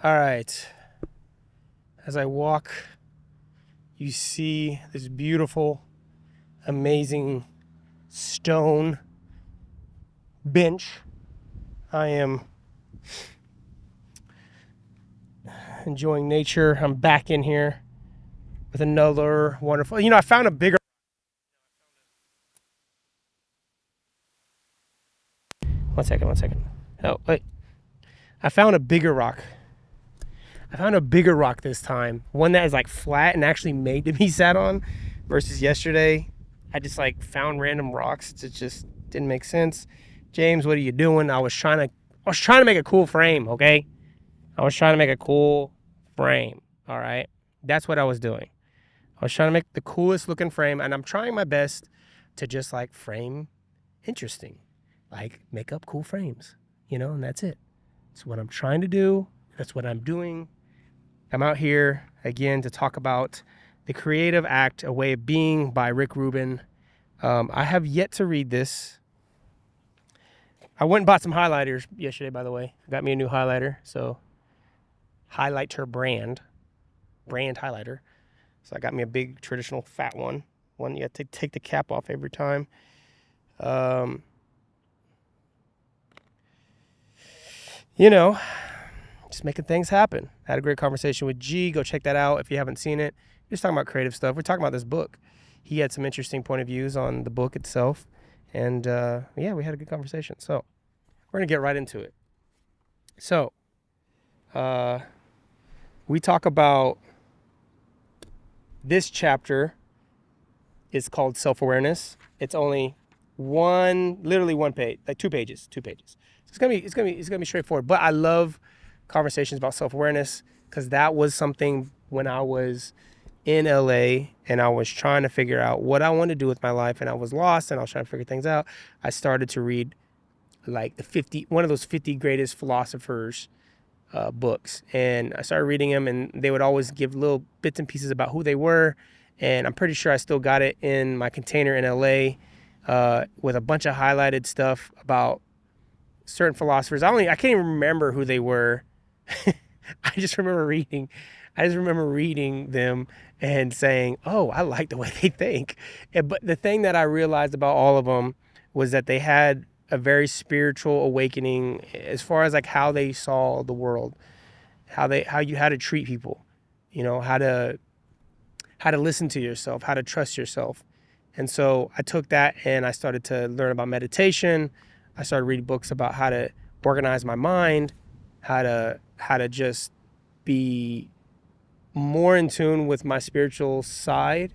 All right. As I walk, you see this beautiful, amazing stone bench. I am enjoying nature. I'm back in here with another wonderful. I found a bigger. One second. Oh, wait. I found a bigger rock. I found a bigger rock this time. One that is like flat and actually made to be sat on versus yesterday. I just like found random rocks. It just didn't make sense. James, what are you doing? I was trying to make a cool frame, okay? I was trying to make a cool frame, all right? That's what I was doing. I was trying to make the coolest looking frame, and I'm trying my best to just like frame interesting. Like make up cool frames, and that's it. It's what I'm trying to do. That's what I'm doing. I'm out here again to talk about The Creative Act, A Way of Being by Rick Rubin. I have yet to read this. I went and bought some highlighters yesterday, by the way. I got me a new highlighter. So Highlighter brand highlighter. So I got me a big traditional fat one. One you have to take the cap off every time. Just making things happen. I had a great conversation with G. Go check that out if you haven't seen it. We're just talking about creative stuff. We're talking about this book. He had some interesting point of views on the book itself. And we had a good conversation. So we're going to get right into it. So we talk about this chapter is called Self-Awareness. It's only literally one page, like two pages. So it's gonna be straightforward. But I love conversations about self-awareness because that was something when I was in LA and I was trying to figure out what I wanted to do with my life and I was lost and I was trying to figure things out. I started to read like one of those 50 greatest philosophers books, and I started reading them, and they would always give little bits and pieces about who they were, and I'm pretty sure I still got it in my container in LA with a bunch of highlighted stuff about certain philosophers. I can't even remember who they were. I just remember reading them and saying, oh, I like the way they think. But the thing that I realized about all of them was that they had a very spiritual awakening as far as like how they saw the world, how to treat people, how to listen to yourself, how to trust yourself. And so I took that and I started to learn about meditation. I started reading books about how to organize my mind, how to just be more in tune with my spiritual side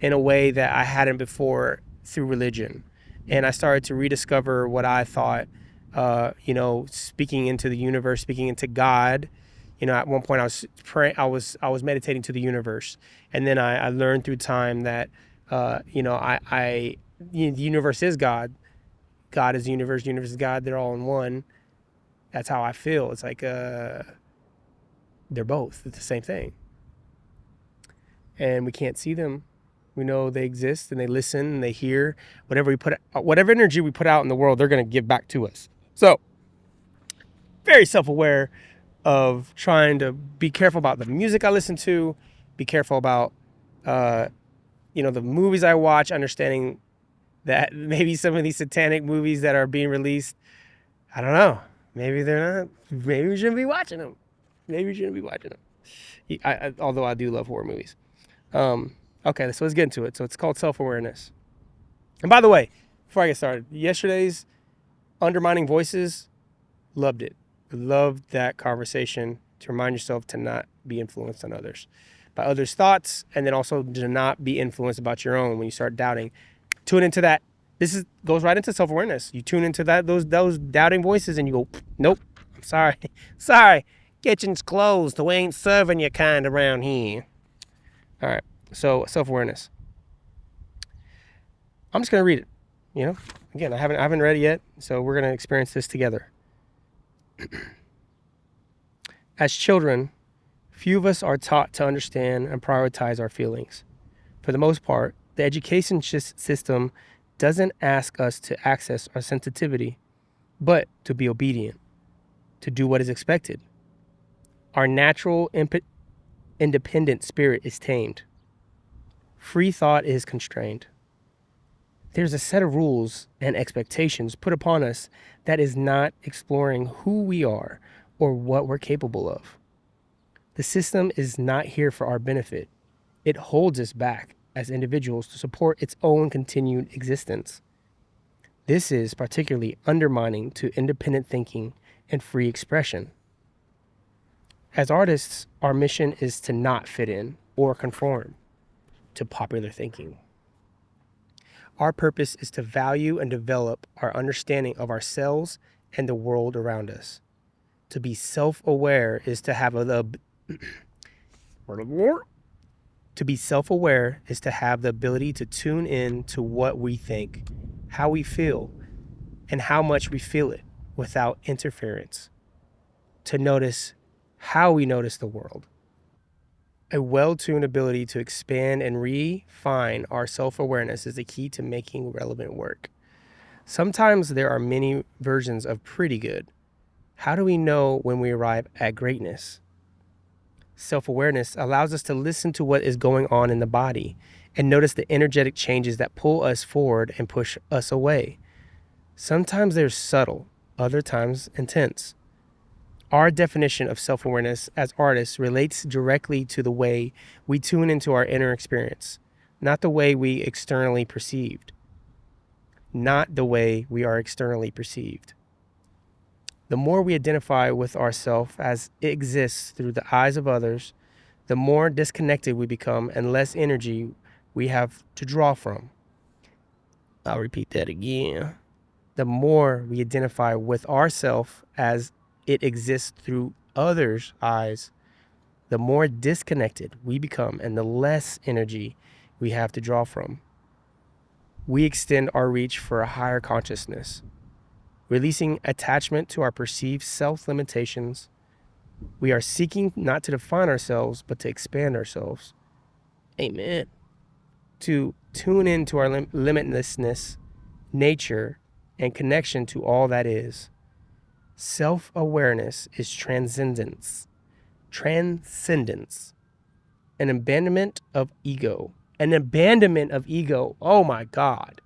in a way that I hadn't before through religion. And I started to rediscover what I thought, speaking into the universe, speaking into God. At one point I was praying, I was meditating to the universe. And then I learned through time that, the universe is God. God is the universe is God. They're all in one. That's how I feel. It's like they're both. It's the same thing. And we can't see them. We know they exist and they listen and they hear. Whatever energy we put out in the world, they're going to give back to us. So, very self-aware of trying to be careful about the music I listen to, be careful about, the movies I watch, understanding that maybe some of these satanic movies that are being released, I don't know. Maybe they're not. Maybe we shouldn't be watching them. Although I do love horror movies. Okay, so let's get into it. So it's called Self-Awareness. And by the way, before I get started, yesterday's Undermining Voices, loved it. Loved that conversation to remind yourself to not be influenced on others, by others' thoughts, and then also to not be influenced about your own when you start doubting. Tune into that. Goes right into self-awareness. You tune into those doubting voices and you go, nope, I'm sorry. Kitchen's closed. We ain't serving your kind around here. All right, so self-awareness. I'm just gonna read it. Again, I haven't read it yet, so we're gonna experience this together. As children, few of us are taught to understand and prioritize our feelings. For the most part, the education system doesn't ask us to access our sensitivity, but to be obedient, to do what is expected. Our natural independent spirit is tamed. Free thought is constrained. There's a set of rules and expectations put upon us that is not exploring who we are or what we're capable of. The system is not here for our benefit. It holds us back as individuals to support its own continued existence. This is particularly undermining to independent thinking and free expression. As artists, our mission is to not fit in or conform to popular thinking. Our purpose is to value and develop our understanding of ourselves and the world around us. To be self-aware is to have To be self-aware is to have the ability to tune in to what we think, how we feel, and how much we feel it without interference. To notice how we notice the world. A well-tuned ability to expand and refine our self-awareness is the key to making relevant work. Sometimes there are many versions of pretty good. How do we know when we arrive at greatness? Self-awareness allows us to listen to what is going on in the body and notice the energetic changes that pull us forward and push us away. Sometimes they're subtle, other times intense. Our definition of self-awareness as artists relates directly to the way we tune into our inner experience, not the way we externally perceived. Not the way we are externally perceived. The more we identify with ourself as it exists through the eyes of others, the more disconnected we become and less energy we have to draw from. I'll repeat that again. The more we identify with ourself as it exists through others' eyes, the more disconnected we become and the less energy we have to draw from. We extend our reach for a higher consciousness, releasing attachment to our perceived self-limitations. We are seeking not to define ourselves, but to expand ourselves. Amen. To tune into our limitlessness, nature, and connection to all that is. Self-awareness is transcendence. Transcendence. An abandonment of ego. An abandonment of ego. Oh my God.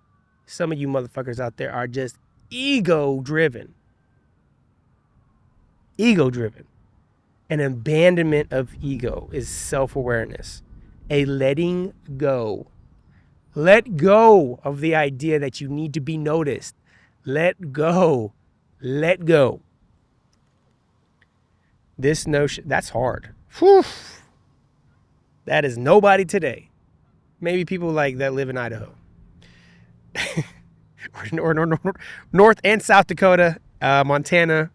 Some of you motherfuckers out there are just ego-driven. Ego-driven. An abandonment of ego is self-awareness. A letting go. Let go of the idea that you need to be noticed. Let go. Let go. This notion, that's hard. Whew. That is nobody today. Maybe people like that live in Idaho. or North and South Dakota, Montana,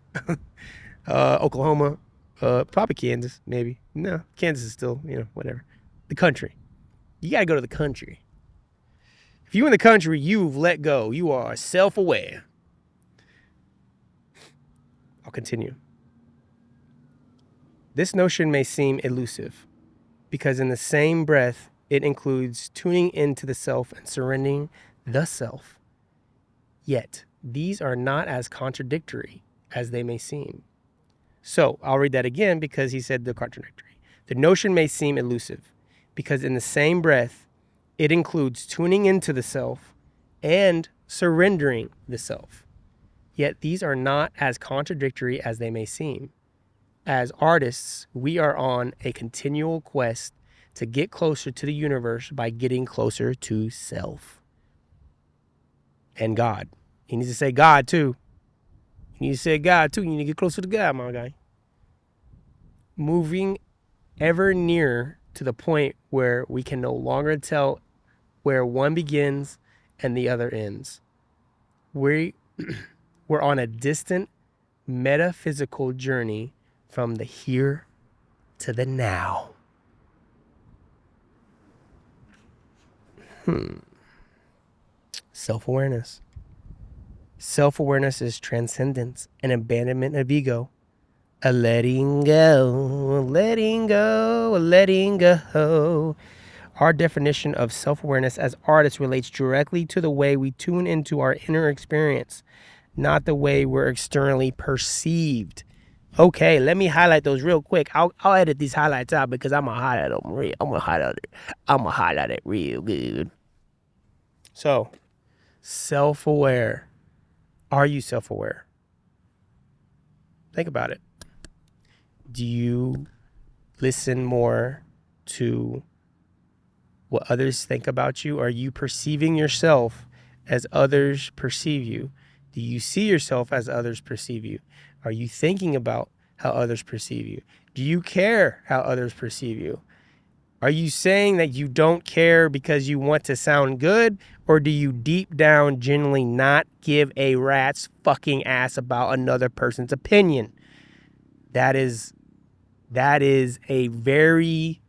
Oklahoma, probably Kansas, maybe. No, Kansas is still, whatever. The country. You got to go to the country. If you're in the country, you've let go. You are self-aware. I'll continue. This notion may seem elusive because in the same breath, it includes tuning into the self and surrendering the self. Yet, these are not as contradictory as they may seem. So, I'll read that again because he said they're contradictory. The notion may seem elusive because in the same breath, it includes tuning into the self and surrendering the self. Yet these are not as contradictory as they may seem. As artists, we are on a continual quest to get closer to the universe by getting closer to self. And God. You need to say God too. You need to say God too. You need to get closer to God, my guy. Moving ever nearer to the point where we can no longer tell where one begins and the other ends. We're on a distant metaphysical journey from the here to the now. Self-awareness. Self-awareness is transcendence, an abandonment of ego, a letting go, letting go, letting go. Our definition of self-awareness as artists relates directly to the way we tune into our inner experience, not the way we're externally perceived. Okay, let me highlight those real quick. I'll edit these highlights out because I'm gonna highlight them real. I'm gonna highlight it real good. So, self-aware. Are you self-aware? Think about it. Do you listen more to what others think about you? Are you perceiving yourself as others perceive you? Do you see yourself as others perceive you? Are you thinking about how others perceive you? Do you care how others perceive you? Are you saying that you don't care because you want to sound good? Or do you deep down genuinely not give a rat's fucking ass about another person's opinion? That is a very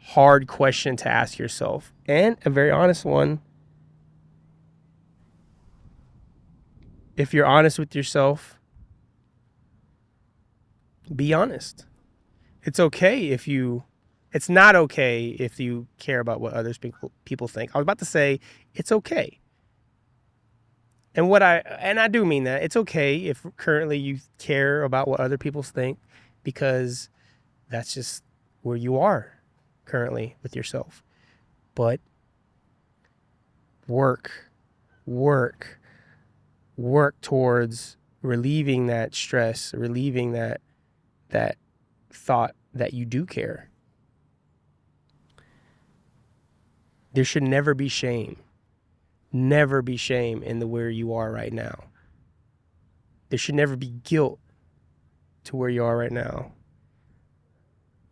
hard question to ask yourself, and a very honest one. If you're honest with yourself, be honest. It's not okay if you care about what others people think. I was about to say it's okay. And I do mean that. It's okay if currently you care about what other people think, because that's just where you are currently with yourself. But work towards relieving that stress, relieving that thought that you do care. There should never be shame. Never be shame in the where you are right now. There should never be guilt to where you are right now.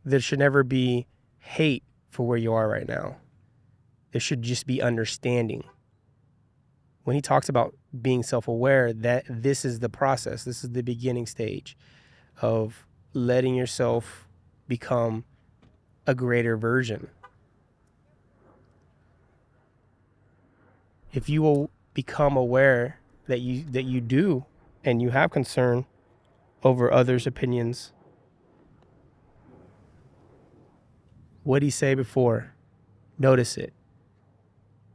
There should never be hate for where you are right now. There should just be understanding. When he talks about being self-aware, that this is the process. This is the beginning stage of letting yourself become a greater version. If you will become aware that you do and you have concern over others' opinions, what did he say before? Notice it,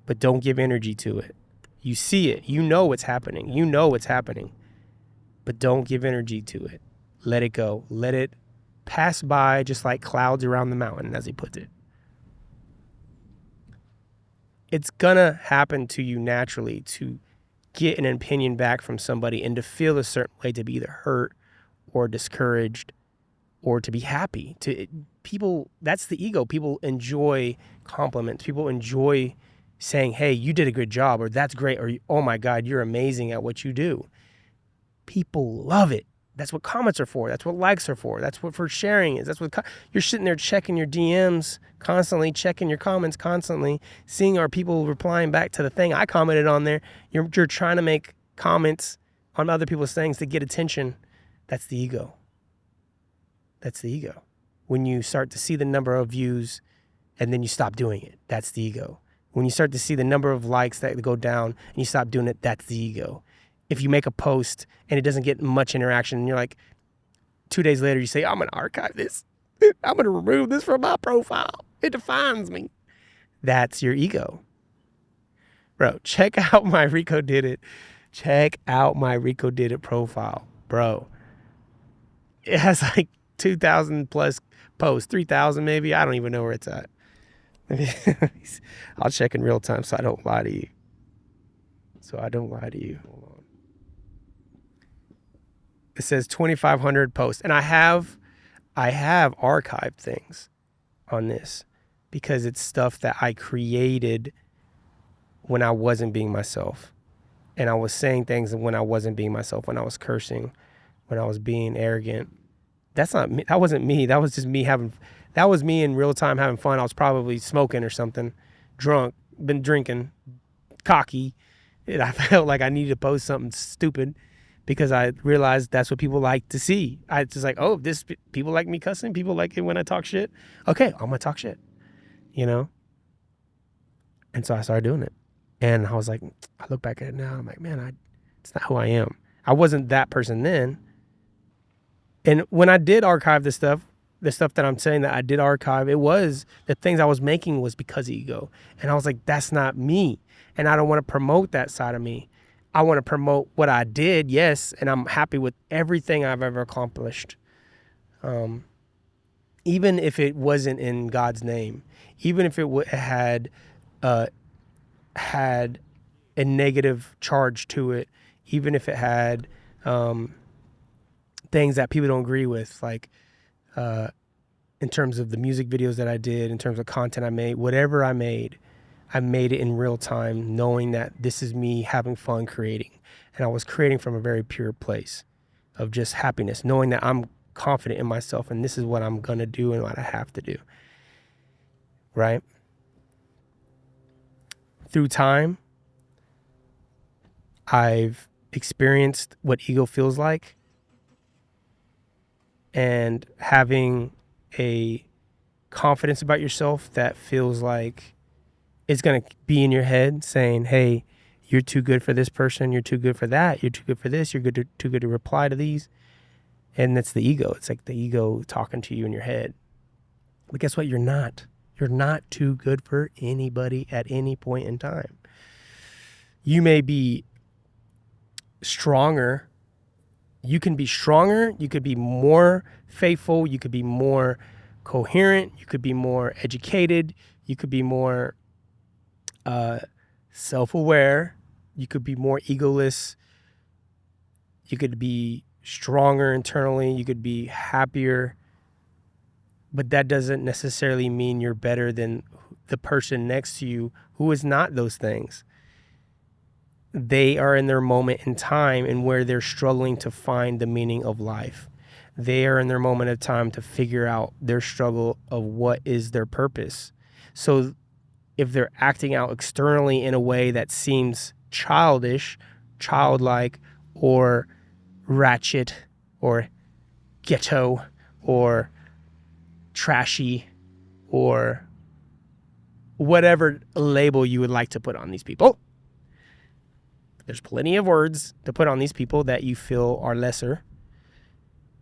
but don't give energy to it. You see it. You know what's happening. But don't give energy to it. Let it go. Let it pass by just like clouds around the mountain, as he puts it. It's gonna happen to you naturally to get an opinion back from somebody and to feel a certain way, to be either hurt or discouraged or to be happy. People, that's the ego. People enjoy compliments. People enjoy saying, hey, you did a good job, or that's great, or oh my God, you're amazing at what you do. People love it. That's what comments are for. That's what likes are for. That's what for sharing is. That's what you're sitting there checking your DMs constantly, checking your comments constantly, seeing are people replying back to the thing I commented on there. You're trying to make comments on other people's things to get attention. That's the ego. That's the ego. When you start to see the number of views and then you stop doing it, that's the ego. When you start to see the number of likes that go down and you stop doing it, that's the ego. If you make a post and it doesn't get much interaction and you're like, 2 days later, you say, I'm going to archive this. I'm going to remove this from my profile. It defines me. That's your ego. Bro, check out my Rico Did It. Check out my Rico Did It profile. Bro, it has like 2,000 plus posts, 3,000 maybe. I don't even know where it's at. I'll check in real time so I don't lie to you. Hold on. It says 2,500 posts. And I have archived things on this because it's stuff that I created when I wasn't being myself. And I was saying things when I wasn't being myself, when I was cursing, when I was being arrogant. That's not me. That wasn't me. That was just me that was me in real time having fun. I was probably smoking or something, drunk, been drinking, cocky. And I felt like I needed to post something stupid because I realized that's what people like to see. I just like, oh, people like me cussing. People like it when I talk shit. Okay, I'm going to talk shit, you know? And so I started doing it. And I was like, I look back at it now. I'm like, man, it's not who I am. I wasn't that person then. And when I did archive the stuff that I'm saying that I did archive, it was the things I was making was because of ego. And I was like, that's not me. And I don't want to promote that side of me. I want to promote what I did, yes, and I'm happy with everything I've ever accomplished. Even if it wasn't in God's name, even if it had a negative charge to it, even if it had things that people don't agree with, like in terms of the music videos that I did, in terms of content I made, whatever I made it in real time, knowing that this is me having fun creating. And I was creating from a very pure place of just happiness, knowing that I'm confident in myself and this is what I'm going to do and what I have to do. Right? Through time, I've experienced what ego feels like, and having a confidence about yourself that feels like it's going to be in your head saying, hey, you're too good for this person, you're too good for that, you're too good for this, you're too good to reply to these. And that's the ego. It's like the ego talking to you in your head. But guess what? You're not. You're not too good for anybody at any point in time. You may be stronger. You can be stronger. You could be more faithful. You could be more coherent. You could be more educated. You could be more self-aware. You could be more egoless. You could be stronger internally. You could be happier. But that doesn't necessarily mean you're better than the person next to you who is not those things. They are in their moment in time and where they're struggling to find the meaning of life. They are in their moment of time to figure out their struggle of what is their purpose. So if they're acting out externally in a way that seems childish, childlike, or ratchet, or ghetto, or trashy, or whatever label you would like to put on these people. There's plenty of words to put on these people that you feel are lesser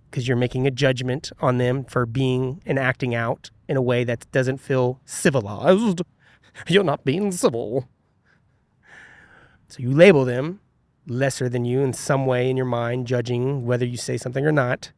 because you're making a judgment on them for being and acting out in a way that doesn't feel civilized. You're not being civil. So you label them lesser than you in some way in your mind, judging whether you say something or not.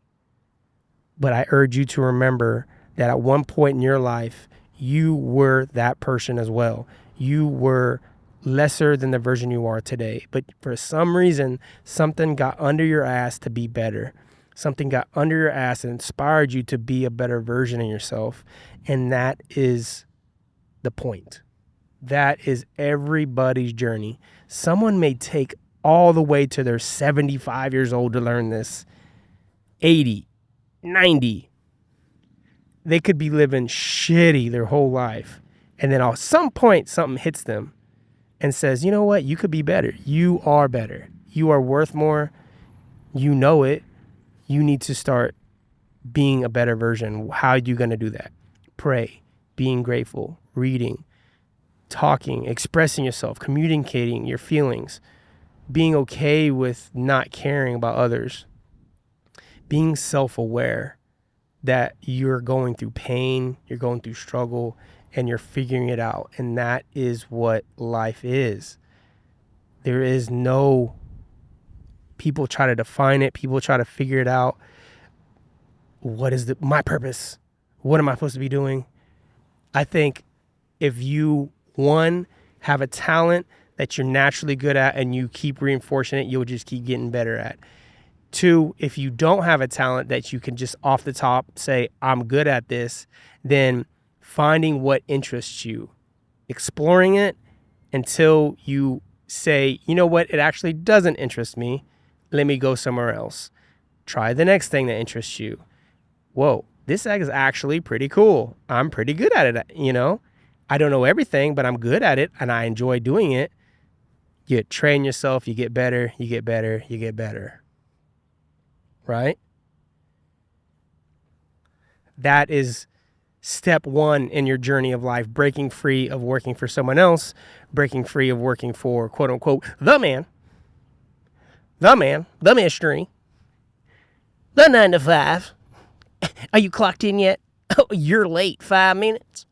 But I urge you to remember that at one point in your life, you were that person as well. You were lesser than the version you are today. But for some reason, something got under your ass to be better. Something got under your ass and inspired you to be a better version of yourself. And that is the point. That is everybody's journey. Someone may take all the way to their 75 years old to learn this. 80, 90. They could be living shitty their whole life. And then at some point, something hits them and says, you know what? You could be better. You are better. You are worth more. You know it. You need to start being a better version. How are you going to do that? Pray, being grateful, reading, talking, expressing yourself, communicating your feelings, being okay with not caring about others, being self-aware that you're going through pain, you're going through struggle, and you're figuring it out. And that is what life is. There is no, people try to define it. People try to figure it out. What is my purpose? What am I supposed to be doing? I think if you, one, have a talent that you're naturally good at and you keep reinforcing it, you'll just keep getting better at. Two, if you don't have a talent that you can just off the top say, I'm good at this, then finding what interests you, exploring it until you say, you know what, it actually doesn't interest me. Let me go somewhere else. Try the next thing that interests you. Whoa, this is actually pretty cool. I'm pretty good at it, you know. I don't know everything, but I'm good at it and I enjoy doing it. You train yourself, you get better, you get better, you get better. Right? That is step one in your journey of life, breaking free of working for someone else, breaking free of working for, quote unquote, the mystery, the 9 to 5. Are you clocked in yet? Oh, you're late 5 minutes.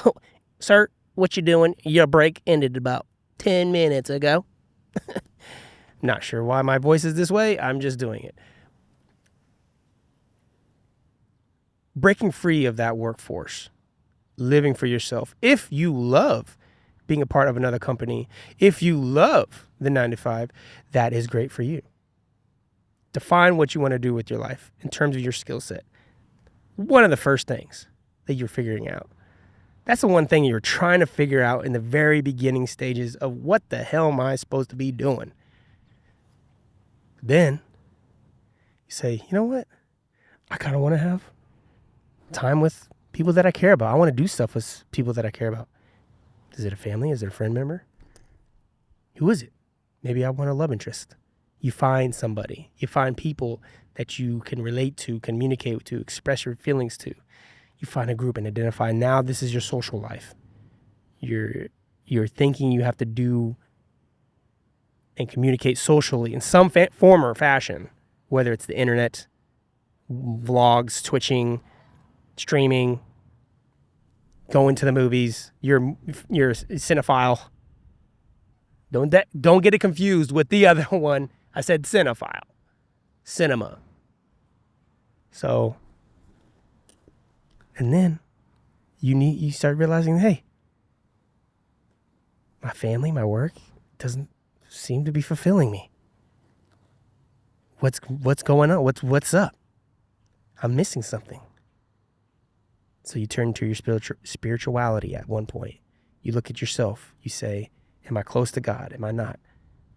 Oh, sir, what you doing? Your break ended about 10 minutes ago. Not sure why my voice is this way. I'm just doing it. Breaking free of that workforce, living for yourself. If you love being a part of another company, if you love the 9 to 5, that is great for you. Define what you want to do with your life in terms of your skill set. One of the first things that you're figuring out. That's the one thing you're trying to figure out in the very beginning stages of what the hell am I supposed to be doing? Then you say, you know what? I kind of want to have time with people that I care about. I want to do stuff with people that I care about. Is it a family? Is it a friend member? Who is it? Maybe I want a love interest. You find somebody. You find people that you can relate to, communicate to, express your feelings to. You find a group and identify. Now this is your social life. You're thinking you have to do and communicate socially in some form or fashion, whether it's the internet, vlogs, twitching, streaming, going to the movies. You're a cinephile. Don't get it confused with the other one. I said cinephile. Cinema. So, and then you start realizing, hey, my family, my work doesn't seem to be fulfilling me. What's going on? What's up? I'm missing something. So you turn to your spirituality at one point. You look at yourself. You say, am I close to God? Am I not?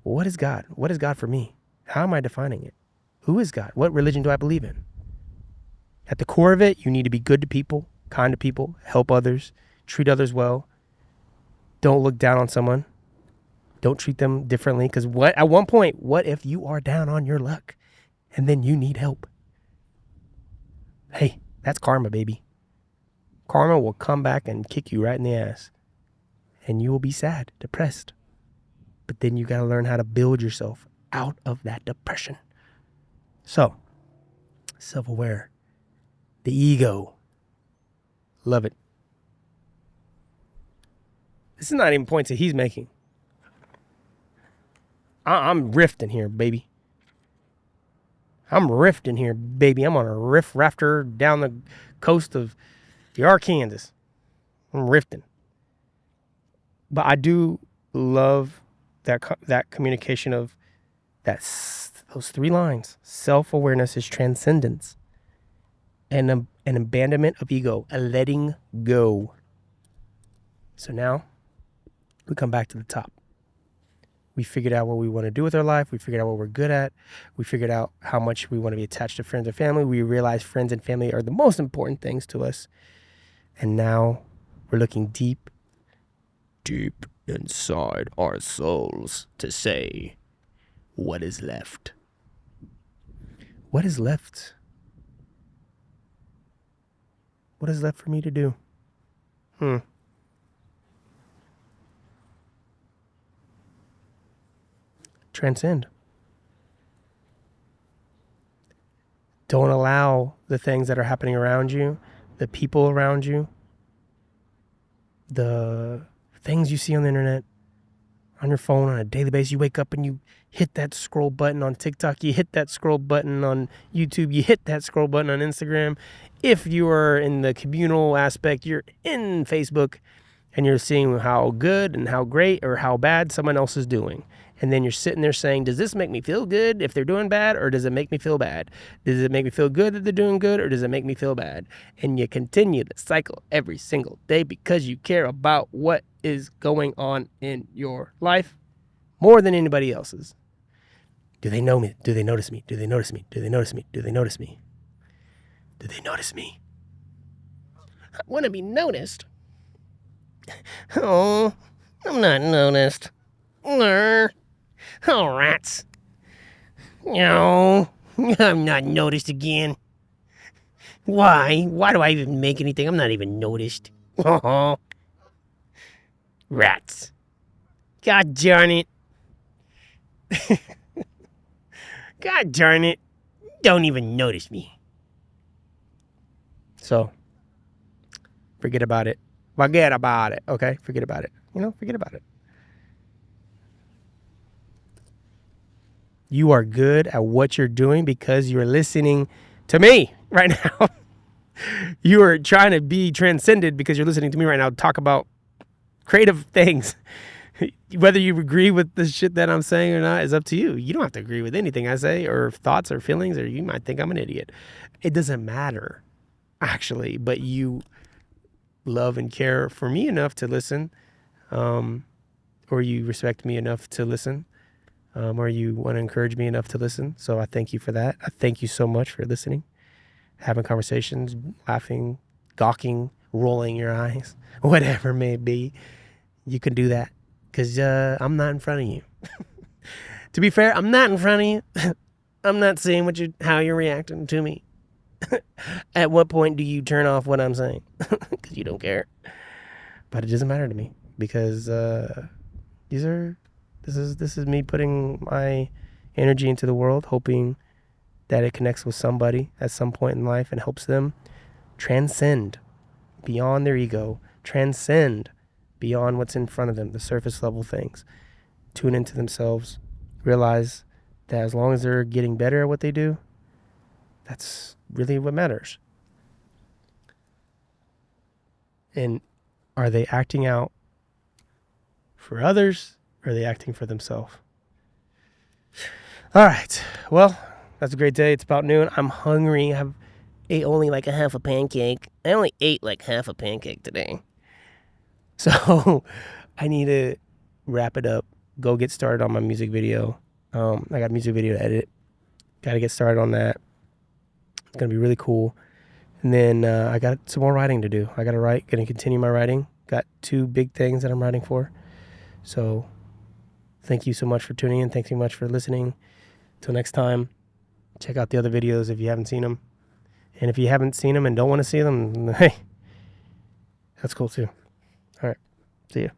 Well, what is God? What is God for me? How am I defining it? Who is God? What religion do I believe in? At the core of it, you need to be good to people, kind to people, help others, treat others well. Don't look down on someone. Don't treat them differently. Because at one point, what if you are down on your luck and then you need help? Hey, that's karma, baby. Karma will come back and kick you right in the ass. And you will be sad, depressed. But then you got to learn how to build yourself out of that depression. So, self-aware. The ego. Love it. This is not even points that he's making. I'm rifting here, baby. I'm rifting here, baby. I'm on a riff rafter down the coast of the Arkansas. I'm rifting. But I do love that communication of those 3 lines. Self-awareness is transcendence. And an abandonment of ego, a letting go. So now we come back to the top. We figured out what we want to do with our life. We figured out what we're good at. We figured out how much we want to be attached to friends and family. We realize friends and family are the most important things to us. And now we're looking deep inside our souls to say, what is left? What is left? What is left for me to do? Transcend. Don't allow the things that are happening around you, the people around you, the things you see on the internet, on your phone on a daily basis. You wake up and you hit that scroll button on TikTok. You hit that scroll button on YouTube. You hit that scroll button on Instagram. If you are in the communal aspect, you're in Facebook and you're seeing how good and how great or how bad someone else is doing. And then you're sitting there saying, does this make me feel good if they're doing bad, or does it make me feel bad? Does it make me feel good that they're doing good, or does it make me feel bad? And you continue the cycle every single day because you care about what is going on in your life more than anybody else's. Do they know me? Do they notice me? Do they notice me? Do they notice me? Do they notice me? Do they notice me? I want to be noticed. Oh, I'm not noticed. Oh, rats. No, I'm not noticed again. Why? Why do I even make anything? I'm not even noticed. Oh, rats. God darn it. God darn it. Don't even notice me. So, forget about it. Forget about it, okay? Forget about it. Forget about it. You are good at what you're doing because you're listening to me right now. You are trying to be transcended because you're listening to me right now talk about creative things. Whether you agree with the shit that I'm saying or not is up to you. You don't have to agree with anything I say or thoughts or feelings, or you might think I'm an idiot. It doesn't matter, actually, but you love and care for me enough to listen, or you respect me enough to listen, or you want to encourage me enough to listen. So I thank you for that. I thank you so much for listening, having conversations, laughing, gawking, rolling your eyes, whatever it may be. You can do that because I'm not in front of you. To be fair, I'm not in front of you. I'm not seeing how you're reacting to me. At what point do you turn off what I'm saying? Because you don't care. But it doesn't matter to me because this is me putting my energy into the world, hoping that it connects with somebody at some point in life and helps them transcend beyond their ego, transcend beyond what's in front of them, the surface level things, tune into themselves, realize that as long as they're getting better at what they do, that's really what matters. And are they acting out for others, or are they acting for themselves? All right. Well, that's a great day. It's about noon. I'm hungry. I ate only like a half a pancake. I only ate like half a pancake today. So I need to wrap it up, go get started on my music video. I got a music video to edit. Got to get started on that. It's going to be really cool. And then I got some more writing to do. I got to write, going to continue my writing. Got 2 big things that I'm writing for. So thank you so much for tuning in. Thanks so much for listening. Till next time, check out the other videos if you haven't seen them. And if you haven't seen them and don't want to see them, hey, that's cool too. All right. See ya.